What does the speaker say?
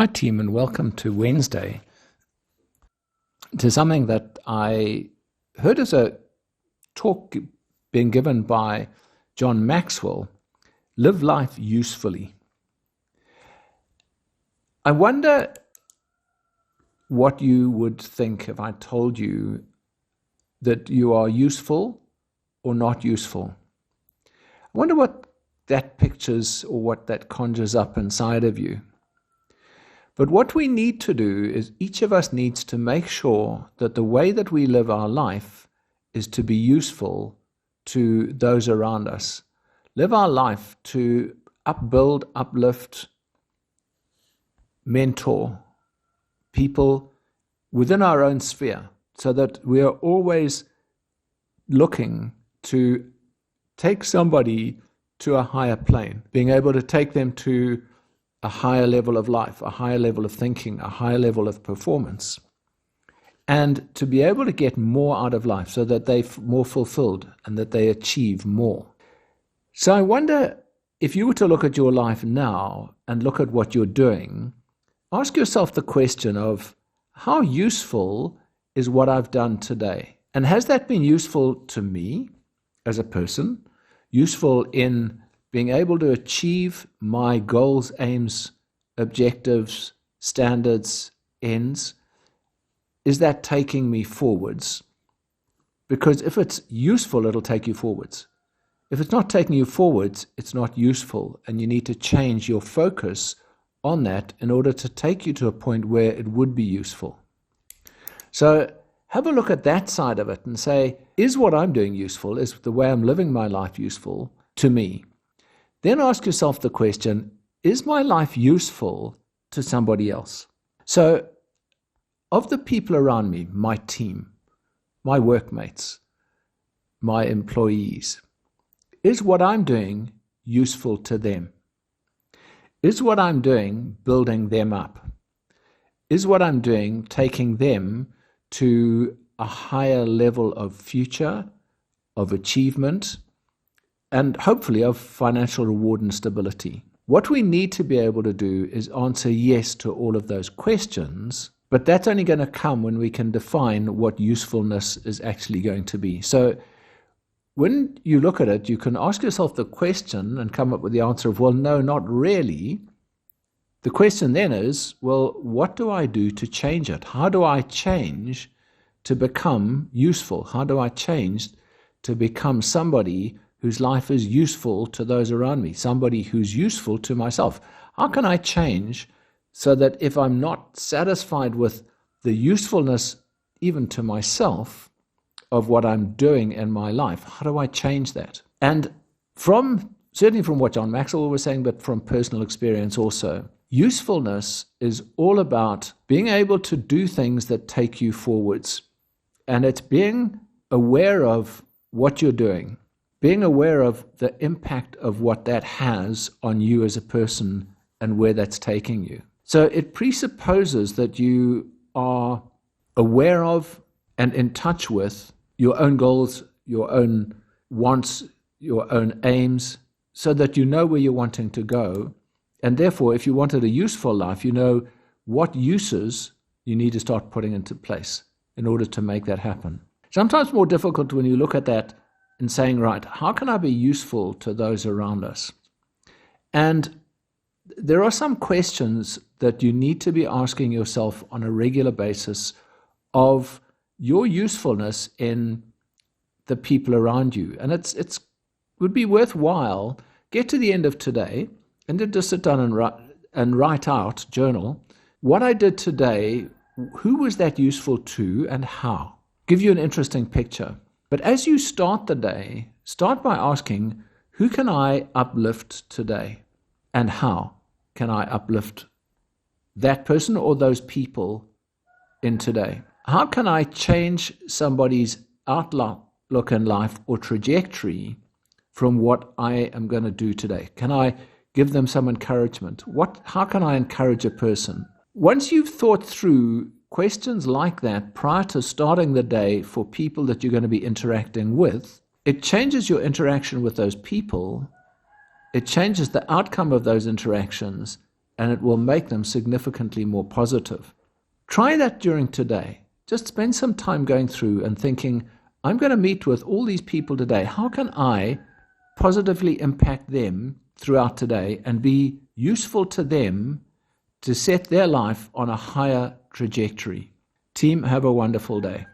Hi, team, and welcome to Wednesday, to something that I heard as a talk being given by John Maxwell, Live Life Usefully. I wonder what you would think if I told you that you are useful or not useful. I wonder what that pictures or what that conjures up inside of you. But what we need to do is each of us needs to make sure that the way that we live our life is to be useful to those around us. Live our life to upbuild, uplift, mentor people within our own sphere, so that we are always looking to take somebody to a higher plane, being able to take them to a higher level of life, a higher level of thinking, a higher level of performance, and to be able to get more out of life so that they're more fulfilled and that they achieve more. So I wonder, if you were to look at your life now and look at what you're doing, ask yourself the question of how useful is what I've done today? And has that been useful to me as a person, useful in being able to achieve my goals, aims, objectives, standards, ends? Is that taking me forwards? Because if it's useful, it'll take you forwards. If it's not taking you forwards, it's not useful, and you need to change your focus on that in order to take you to a point where it would be useful. So have a look at that side of it and say, is what I'm doing useful? Is the way I'm living my life useful to me? Then ask yourself the question, is my life useful to somebody else? So, of the people around me, my team, my workmates, my employees, is what I'm doing useful to them? Is what I'm doing building them up? Is what I'm doing taking them to a higher level of future, of achievement, and hopefully of financial reward and stability? What we need to be able to do is answer yes to all of those questions, but that's only going to come when we can define what usefulness is actually going to be. So when you look at it, you can ask yourself the question and come up with the answer of, well, no, not really. The question then is, well, what do I do to change it? How do I change to become useful? How do I change to become somebody whose life is useful to those around me, somebody who's useful to myself? How can I change so that if I'm not satisfied with the usefulness even to myself of what I'm doing in my life, how do I change that? And certainly from what John Maxwell was saying, but from personal experience also, usefulness is all about being able to do things that take you forwards. And it's being aware of what you're doing, being aware of the impact of what that has on you as a person and where that's taking you. So it presupposes that you are aware of and in touch with your own goals, your own wants, your own aims, so that you know where you're wanting to go. And therefore, if you wanted a useful life, you know what uses you need to start putting into place in order to make that happen. Sometimes more difficult when you look at that and saying, right, how can I be useful to those around us? And there are some questions that you need to be asking yourself on a regular basis of your usefulness in the people around you. And it would be worthwhile, get to the end of today and then just sit down and write out, journal, what I did today, who was that useful to and how? Give you an interesting picture. But as you start the day, start by asking, who can I uplift today? And how can I uplift that person or those people in today? How can I change somebody's outlook in life or trajectory from what I am going to do today? Can I give them some encouragement? How can I encourage a person? Once you've thought through questions like that prior to starting the day for people that you're going to be interacting with, it changes your interaction with those people, it changes the outcome of those interactions, and it will make them significantly more positive. Try that during today. Just spend some time going through and thinking, I'm going to meet with all these people today. How can I positively impact them throughout today and be useful to them to set their life on a higher trajectory? Team, have a wonderful day.